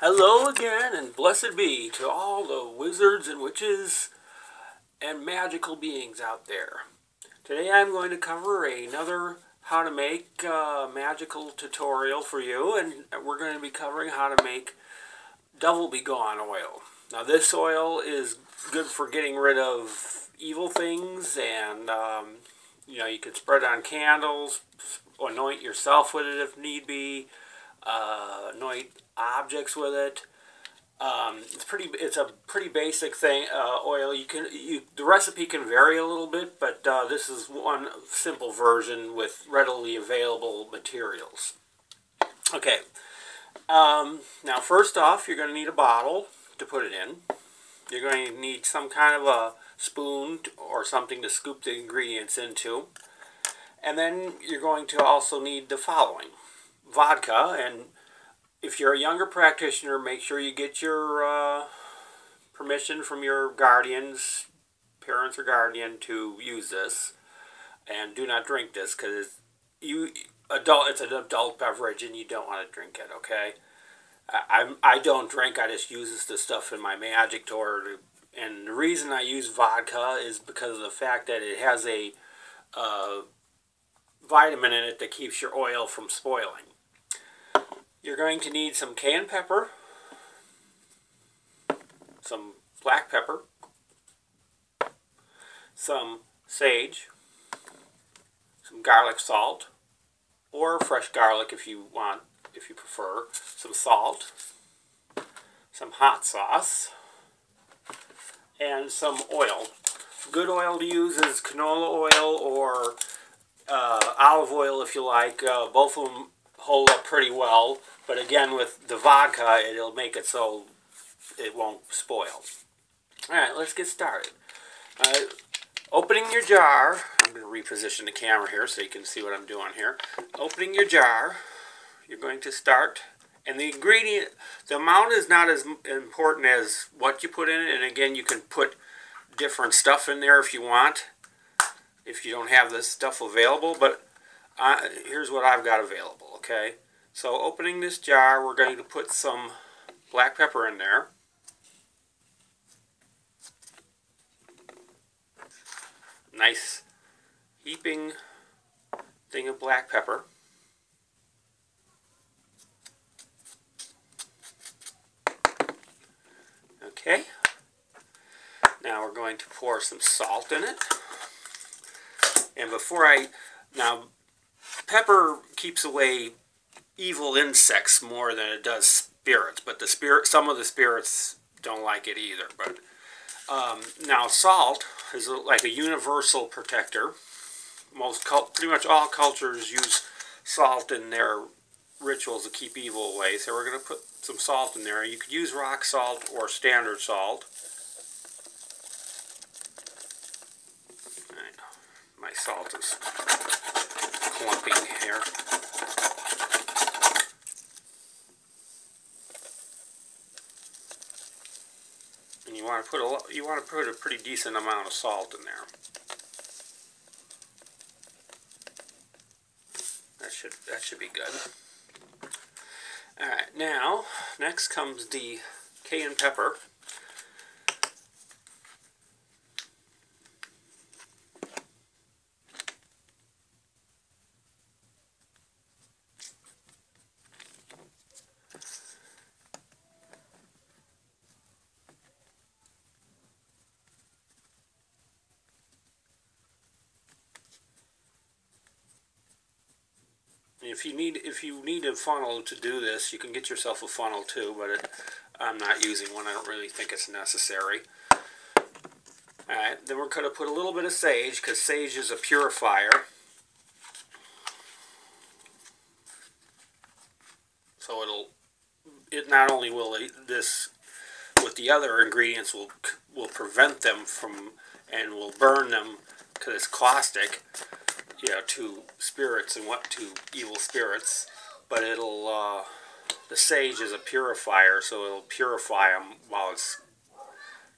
Hello again, and blessed be to all the wizards and witches and magical beings out there. Today I'm going to cover another how to make magical tutorial for you, and we're going to be covering how to make double bgone oil. Now this oil is good for getting rid of evil things, and you can spread it on candles, anoint yourself with it if need be, anoint objects with it. It's a pretty basic thing. Oil. The recipe can vary a little bit, but this is one simple version with readily available materials. Okay. Now, first off, you're going to need a bottle to put it in. You're going to need some kind of a spoon or something to scoop the ingredients into. And then you're going to also need the following: vodka. And if you're a younger practitioner, make sure you get your permission from your guardians, parents or guardian, to use this. And do not drink this, because it's an adult beverage and you don't want to drink it, okay? I don't drink. I just use this stuff in my magic tour. And the reason I use vodka is because of the fact that it has a vitamin in it that keeps your oil from spoiling. You're going to need some cayenne pepper, some black pepper, some sage, some garlic salt, or fresh garlic if you prefer, some salt, some hot sauce, and some oil. Good oil to use is canola oil or olive oil if you like. Both of them hold up pretty well, but again, with the vodka, it'll make it so it won't spoil. Alright, let's get started. Opening your jar, I'm going to reposition the camera here so you can see what I'm doing here. Opening your jar, you're going to start, and the amount is not as important as what you put in it, and again, you can put different stuff in there if you want, if you don't have this stuff available, but here's what I've got available, okay? So opening this jar, we're going to put some black pepper in there. Nice heaping thing of black pepper. Okay. Now we're going to pour some salt in it. And now pepper keeps away evil insects more than it does spirits, but some of the spirits don't like it either. But now salt is like a universal protector. Pretty much all cultures use salt in their rituals to keep evil away. So we're going to put some salt in there. You could use rock salt or standard salt. Right. My salt is clumping here. And you want to put a pretty decent amount of salt in there. That should be good. Alright, now next comes the cayenne pepper. If you need a funnel to do this, you can get yourself a funnel too, but I'm not using one. I don't really think it's necessary. Alright, then we're going to put a little bit of sage, because sage is a purifier. So it not only will this, with the other ingredients, will prevent them from, and will burn them, because it's caustic, to spirits and to evil spirits, but the sage is a purifier, so it'll purify them while it's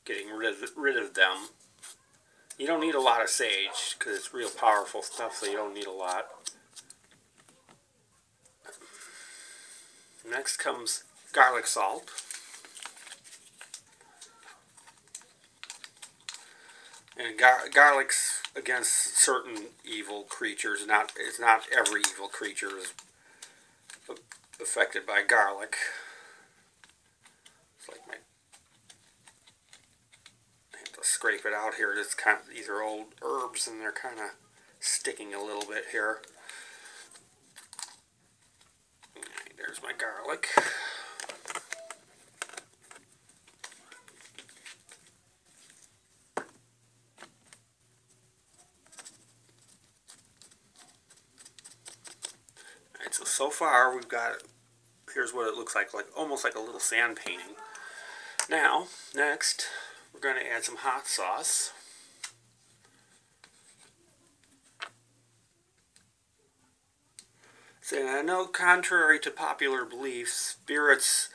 getting rid of them. You don't need a lot of sage, because it's real powerful stuff, so you don't need a lot. Next comes garlic salt. And garlic's against certain evil creatures. It's not every evil creature is affected by garlic. It's like I have to scrape it out here. These are old herbs and they're kind of sticking a little bit here. Right, there's my garlic. Alright, so far we've got, here's what it looks like almost like a little sand painting. Now, next, we're going to add some hot sauce. So I know, contrary to popular beliefs, spirits,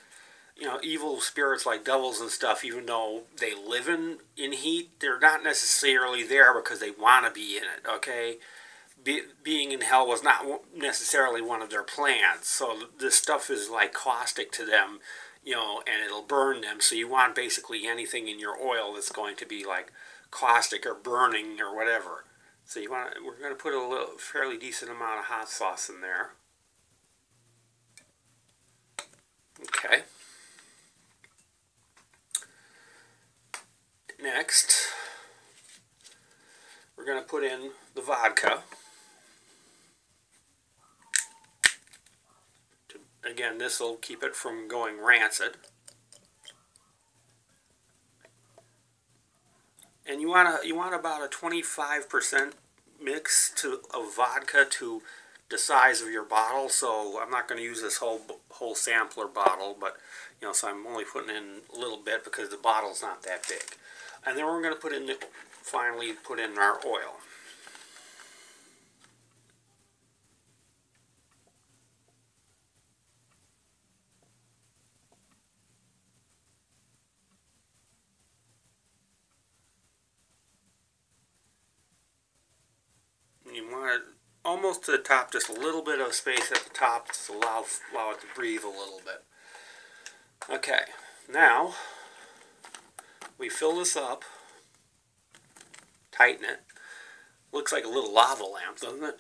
evil spirits like devils and stuff, even though they live in heat, they're not necessarily there because they want to be in it, okay? Being in hell was not necessarily one of their plans. So this stuff is like caustic to them, and it'll burn them. So you want basically anything in your oil that's going to be like caustic or burning or whatever. So we're going to put a fairly decent amount of hot sauce in there. Okay. Next, we're going to put in the vodka. Again, this will keep it from going rancid. And you want about a 25% mix of vodka to the size of your bottle. So I'm not going to use this whole sampler bottle, but so I'm only putting in a little bit because the bottle's not that big. And then we're going to finally put in our oil. You want it almost to the top, just a little bit of space at the top to allow it to breathe a little bit. Okay, now we fill this up, tighten it. Looks like a little lava lamp, doesn't it?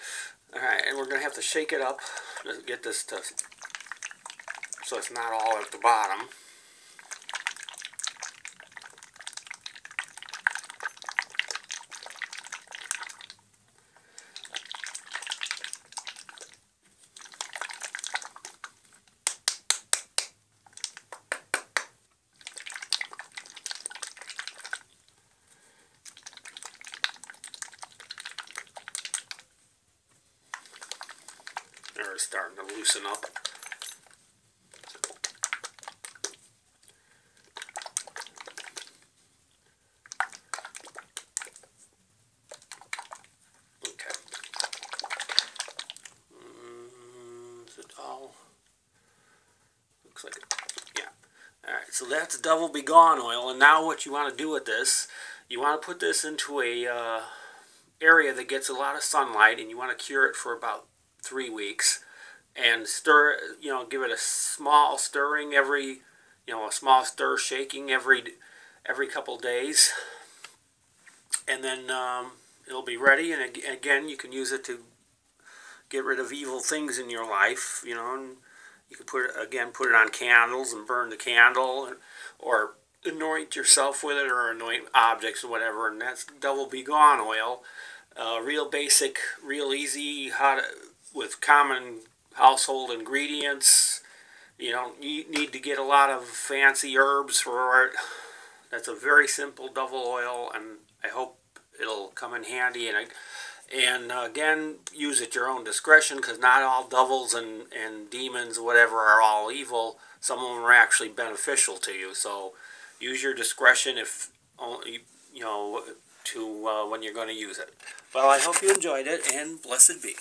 Alright, and we're going to have to shake it up to get this so it's not all at the bottom. They're starting to loosen up. Okay. Is it all? Looks like it. Yeah. Alright, so that's double begone oil. And now what you want to do with this, you want to put this into a area that gets a lot of sunlight, and you want to cure it for about 3 weeks, and stir, give it a small stirring a small stir shaking every couple days, and then it'll be ready. And again, you can use it to get rid of evil things in your life, and you can put it on candles and burn the candle, or anoint yourself with it, or anoint objects or whatever. And that's double begone oil. Real basic, real easy, with common household ingredients. You don't need to get a lot of fancy herbs for it. That's a very simple double oil, and I hope it'll come in handy. And again, use at your own discretion, because not all devils and demons, whatever, are all evil. Some of them are actually beneficial to you. So use your discretion if when you're going to use it. Well, I hope you enjoyed it, and blessed be.